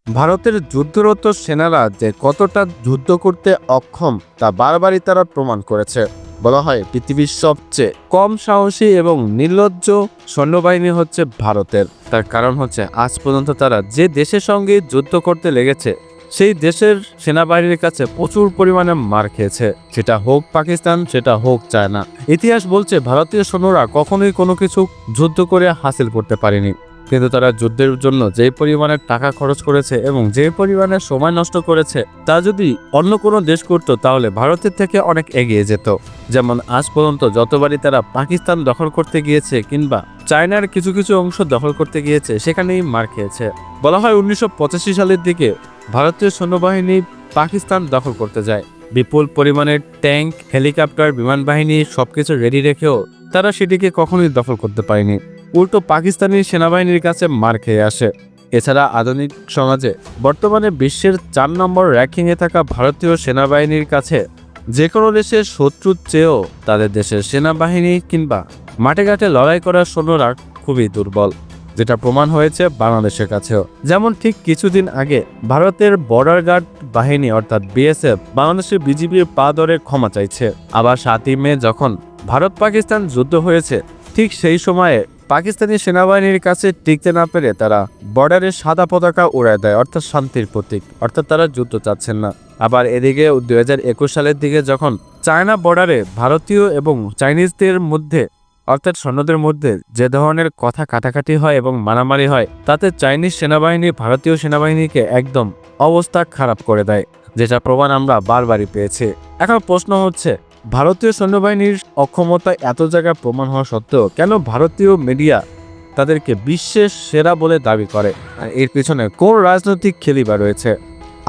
ভারতের যুদ্ধরত সেনারা যে কতটা যুদ্ধ করতে অক্ষম তা বারবারই তারা প্রমাণ করেছে। বলা হয় পৃথিবীর সবচেয়ে কম সাহসী এবং নির্লজ্জ সৈন্যবাহিনী হচ্ছে ভারতের। তার কারণ হচ্ছে আজ পর্যন্ত তারা যে দেশের সঙ্গে যুদ্ধ করতে লেগেছে সেই দেশের সেনাবাহিনীর কাছে প্রচুর পরিমাণে মার খেয়েছে, সেটা হোক পাকিস্তান, সেটা হোক চায়না। ইতিহাস বলছে ভারতীয় সৈন্যরা কখনোই কোনো কিছু যুদ্ধ করে হাসিল করতে পারেনি, কিন্তু তারা যুদ্ধের জন্য যে পরিমাণে টাকা খরচ করেছে এবং যে পরিমাণে সময় নষ্ট করেছে তা যদি অন্য কোনো দেশ করত তাহলে ভারতের থেকে অনেক এগিয়ে যেত। যেমন আজ পর্যন্ত যতবারই তারা পাকিস্তান দখল করতে গিয়েছে কিংবা চায়নার কিছু কিছু অংশ দখল করতে গিয়েছে সেখানেই মার খেয়েছে। বলা হয় 1985 সালের দিকে ভারতীয় সৈন্যবাহিনী পাকিস্তান দখল করতে যায়। বিপুল পরিমাণের ট্যাঙ্ক, হেলিকপ্টার, বিমান বাহিনী সবকিছু রেডি রেখেও তারা সেটিকে কখনোই দখল করতে পারেনি, উল্টো পাকিস্তানি সেনাবাহিনীর কাছে মার খেয়ে আসে। এছাড়া আধুনিক সমাজে বর্তমানে বিশ্বের 4 নম্বর র্যাঙ্কিংয়ে থাকা ভারতীয় সেনাবাহিনীর কাছে যে কোনো দেশের শত্রুর চেয়েও তাদের দেশের সেনাবাহিনী কিংবা মাঠে ঘাটে লড়াই করার সৈন্যরা খুবই দুর্বল, যেটা প্রমাণ হয়েছে বাংলাদেশের কাছেও। যেমন ঠিক কিছুদিন আগে ভারতের বর্ডার গার্ড বাহিনী অর্থাৎ বিএসএফ বাংলাদেশের বিজিবির পা ধরে ক্ষমা চাইছে। আবার 7ই মে যখন ভারত পাকিস্তান যুদ্ধ হয়েছে ঠিক সেই সময়ে পাকিস্তানি সেনাবাহিনীর কাছে টিকতে না পেরে তারা বর্ডারে সাদা পতাকা উড়ায় দেয়, অর্থাৎ শান্তির প্রতীক, অর্থাৎ তারা যুদ্ধ চাচ্ছেন না। আবার এদিকে 2021 সালের দিকে যখন চায়না বর্ডারে ভারতীয় এবং চাইনিজদের মধ্যে অর্থাৎ সৈন্যদের মধ্যে যে ধরনের কথা কাটাকাটি হয় এবং মারামারি হয় তাতে চাইনিজ সেনাবাহিনী ভারতীয় সেনাবাহিনীকে একদম অবস্থা খারাপ করে দেয়, যেটা প্রমাণ আমরা বারবারই পেয়েছি। এখন প্রশ্ন হচ্ছে, ভারতীয় সৈন্যবাহিনীর অক্ষমতা এত জায়গায় প্রমাণ হওয়া সত্ত্বেও কেন ভারতীয় মিডিয়া তাদেরকে বিশ্বের সেরা বলে দাবি করে? আর এর পিছনে কোন রাজনৈতিক খেলিবা রয়েছে?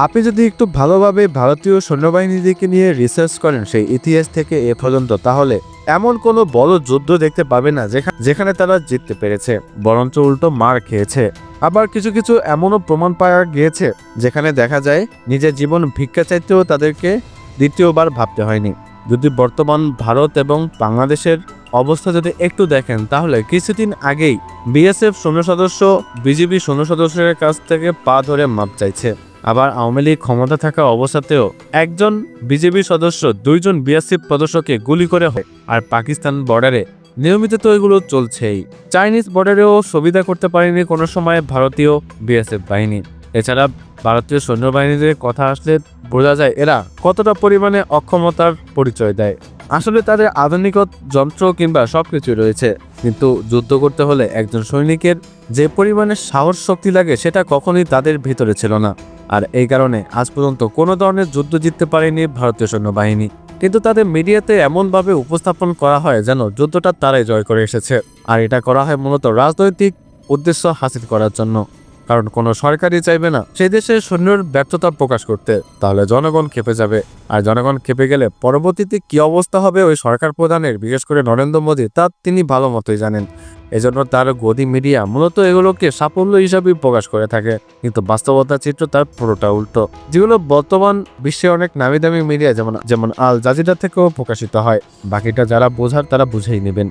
আপনি যদি একটু ভালোভাবে ভারতীয় সৈন্যবাহিনীকে নিয়ে রিসার্চ করেন সেই ইতিহাস থেকে এ পর্যন্ত, তাহলে এমন কোনো বড় যুদ্ধ দেখতে পাবে না যেখানে তারা জিততে পেরেছে, বরঞ্চ উল্টো মার খেয়েছে। আবার কিছু কিছু এমনও প্রমাণ পাওয়া গিয়েছে যেখানে দেখা যায় নিজের জীবন ভিক্ষা চাইতেও তাদেরকে দ্বিতীয়বার ভাবতে হয়নি। যদি বর্তমান ভারত এবং বাংলাদেশের অবস্থা যদি একটু দেখেন তাহলে কিছুদিন আগেই বিএসএফ সৈন্য সদস্য বিজিবি সৈন্য সদস্যের কাছ থেকে পা ধরে মাপ চাইছে। আবার আওয়ামী লীগ ক্ষমতা থাকা অবস্থাতেও একজন বিজেপি সদস্য 2 জন বিএসএফ সদস্যকে গুলি করে হয়। আর পাকিস্তান বর্ডারে নিয়মিত তো এগুলো চলছেই। চাইনিজ বর্ডারেও সুবিধা করতে পারেনি কোনো সময় ভারতীয় বিএসএফ বাহিনী। এছাড়া ভারতীয় সৈন্যবাহিনীদের কথা আসলে বোঝা যায় এরা কতটা পরিমাণে অক্ষমতার পরিচয় দেয়। আসলে তাদের আধুনিক যন্ত্র কিংবা সবকিছু রয়েছে, কিন্তু যুদ্ধ করতে হলে একজন সৈনিকের যে পরিমাণে সাহস শক্তি লাগে সেটা কখনোই তাদের ভিতরে ছিল না। আর এই কারণে আজ পর্যন্ত কোনো ধরনের যুদ্ধ জিততে পারেনি ভারতীয় সৈন্যবাহিনী। কিন্তু তাদের মিডিয়াতে এমনভাবে উপস্থাপন করা হয় যেন যুদ্ধটা তারাই জয় করে এসেছে। আর এটা করা হয় মূলত রাজনৈতিক উদ্দেশ্য হাসিল করার জন্য, কারণ কোনো সরকারই চাইবে না সেই দেশের সৈন্যের ব্যর্থতা প্রকাশ করতে, তাহলে জনগণ ক্ষেপে যাবে। আর জনগণ ক্ষেপে গেলে পরবর্তীতে কি অবস্থা হবে ওই সরকার প্রধানের, বিশেষ করে নরেন্দ্র মোদী, তা তিনি ভালো মতোই জানেন। এজন্য তার গদি মিডিয়া মূলত এগুলোকে সাফল্য হিসাবেই প্রকাশ করে থাকে, কিন্তু বাস্তবতার চিত্র তার পুরোটা উল্টো, যেগুলো বর্তমান বিশ্বে অনেক নামি দামি মিডিয়া যেমন আল জাজিরা থেকেও প্রকাশিত হয়। বাকিটা যারা বোঝার তারা বুঝেই নেবেন।